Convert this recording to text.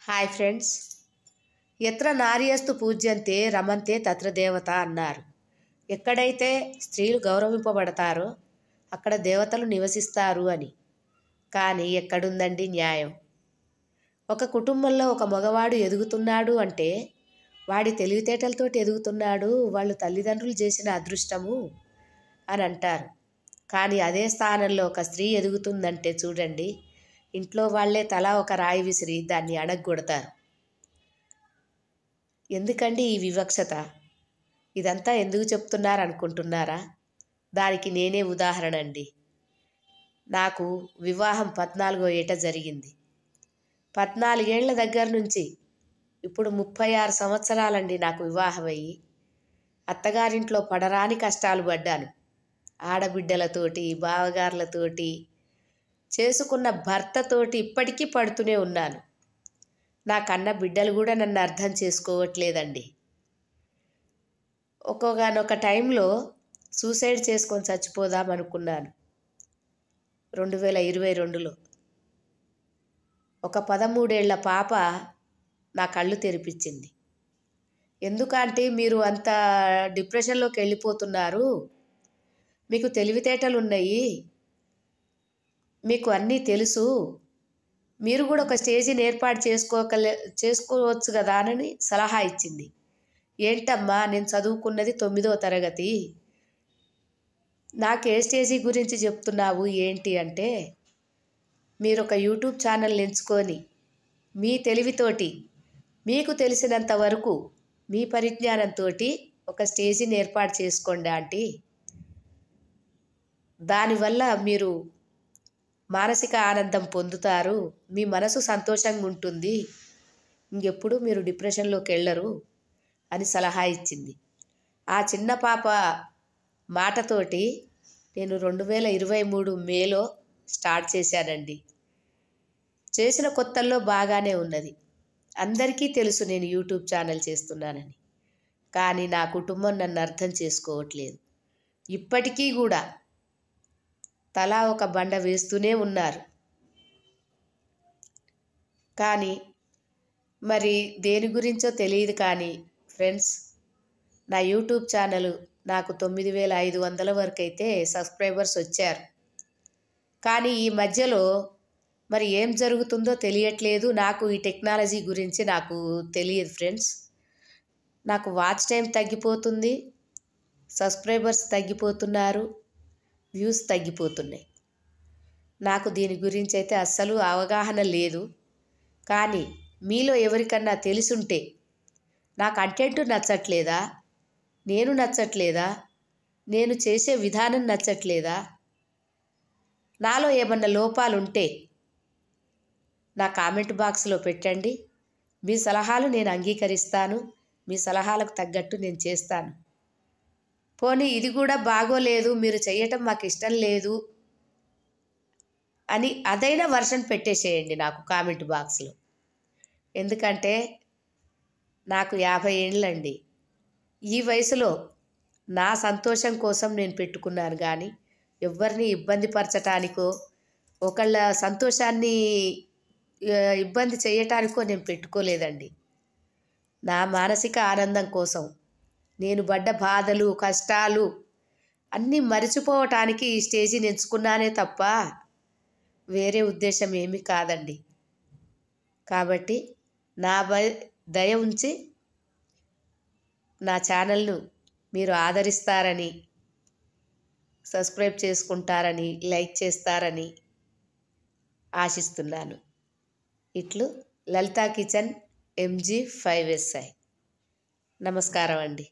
Hi friends. ఎత్ర నార్యస్తు పూజ్యంతే రమంతే తత్ర దేవత అన్నారు. ఎక్కడైతే స్త్రీలు గౌరవింపబడతారో అక్కడ దేవతలు నివసిస్తారు అని. కానీ ఎక్కడుందండి న్యాయం? ఒక కుటుంబంలో ఒక మగవాడు ఎదుగుతున్నాడు అంటే వాడి తెలివితేటలతోటి ఎదుగుతున్నాడు, వాళ్ళు తల్లిదండ్రులు చేసిన అదృష్టము అని అంటారు. కానీ అదే స్థానంలో ఒక స్త్రీ ఎదుగుతుందంటే చూడండి, ఇంట్లో వాళ్ళే తలా ఒక రాయి విసిరి దాన్ని అణగొడతారు. ఎందుకండి ఈ వివక్షత? ఇదంతా ఎందుకు చెప్తున్నారు అనుకుంటున్నారా? దానికి నేనే ఉదాహరణ అండి. నాకు వివాహం 14వ ఏట జరిగింది. 14 ఏళ్ల దగ్గర నుంచి ఇప్పుడు 36 సంవత్సరాలండి నాకు వివాహం అయ్యి. అత్తగారింట్లో పడరాని కష్టాలు పడ్డాను. ఆడబిడ్డలతోటి, బావగారులతోటి, చేసుకున్న భర్తతోటి ఇప్పటికీ పడుతూనే ఉన్నాను. నా కన్న బిడ్డలు కూడా నన్ను అర్థం చేసుకోవట్లేదండి. ఒక్కొక్కనొక టైంలో సూసైడ్ చేసుకొని చచ్చిపోదాం అనుకున్నాను. 2022లో ఒక 13 ఏళ్ల పాప నా కళ్ళు తెరిపించింది. ఎందుకంటే మీరు అంత డిప్రెషన్లోకి వెళ్ళిపోతున్నారు, మీకు తెలివితేటలు ఉన్నాయి, మీకు అన్నీ తెలుసు, మీరు కూడా ఒక స్టేజీని ఏర్పాటు చేసుకోవచ్చు కదా అని సలహా ఇచ్చింది. ఏంటమ్మా, నేను చదువుకున్నది 9వ తరగతి, నాకు ఏ స్టేజీ గురించి చెప్తున్నావు ఏంటి అంటే, మీరు ఒక యూట్యూబ్ ఛానల్ ఎంచుకొని మీ తెలివితోటి మీకు తెలిసినంత వరకు మీ పరిజ్ఞానంతో ఒక స్టేజీని ఏర్పాటు చేసుకోండి ఆంటీ. దానివల్ల మీరు మానసిక ఆనందం పొందుతారు, మీ మనసు సంతోషంగా ఉంటుంది, ఇంకెప్పుడు మీరు డిప్రెషన్లోకి వెళ్ళరు అని సలహా ఇచ్చింది. ఆ చిన్న పాప మాటతోటి నేను 2023 మేలో స్టార్ట్ చేశానండి. చేసిన కొత్తల్లో బాగానే ఉన్నది. అందరికీ తెలుసు నేను యూట్యూబ్ ఛానల్ చేస్తున్నానని. కానీ నా కుటుంబం నన్ను అర్థం చేసుకోవట్లేదు. ఇప్పటికీ కూడా తలా ఒక బండ వేస్తూనే ఉన్నారు. కానీ మరి దేని గురించో తెలియదు కానీ ఫ్రెండ్స్, నా యూట్యూబ్ ఛానల్ నాకు 9500 వరకు అయితే సబ్స్క్రైబర్స్ వచ్చారు. కానీ ఈ మధ్యలో మరి ఏం జరుగుతుందో తెలియట్లేదు. నాకు ఈ టెక్నాలజీ గురించి నాకు తెలియదు ఫ్రెండ్స్. నాకు వాచ్ టైం తగ్గిపోతుంది, సబ్స్క్రైబర్స్ తగ్గిపోతున్నారు, వ్యూస్ తగ్గిపోతున్నాయి. నాకు దీని గురించి అయితే అస్సలు అవగాహన లేదు. కానీ మీలో ఎవరికన్నా తెలుసుంటే, నా కంటెంట్ నచ్చట్లేదా, నేను నచ్చట్లేదా, నేను చేసే విధానం నచ్చట్లేదా, నాలో ఏమన్నా లోపాలుంటే నా కామెంట్ బాక్స్లో పెట్టండి. మీ సలహాలు నేను అంగీకరిస్తాను, మీ సలహాలకు తగ్గట్టు నేను చేస్తాను. పోనీ ఇది కూడా బాగోలేదు, మీరు చేయటం మాకు ఇష్టం లేదు అని అదైనా వర్షన్ పెట్టేసేయండి నాకు కామెంట్ బాక్స్లో. ఎందుకంటే నాకు 50 ఏళ్ళండి. ఈ వయసులో నా సంతోషం కోసం నేను పెట్టుకున్నాను కానీ ఎవరిని ఇబ్బంది పరచటానికో ఒకళ్ళ సంతోషాన్ని ఇబ్బంది చేయటానికో నేను పెట్టుకోలేదండి. నా మానసిక ఆనందం కోసం, నేను పడ్డ బాధలు కష్టాలు అన్నీ మరిచిపోవటానికి ఈ స్టేజీని ఎంచుకున్నానే తప్ప వేరే ఉద్దేశం ఏమీ కాదండి. కాబట్టి నా దయ ఉంచి నా ఛానల్ను మీరు ఆదరిస్తారని, సబ్స్క్రైబ్ చేసుకుంటారని, లైక్ చేస్తారని ఆశిస్తున్నాను. ఇట్లు లలితా కిచెన్ MG5SI. నమస్కారం అండి.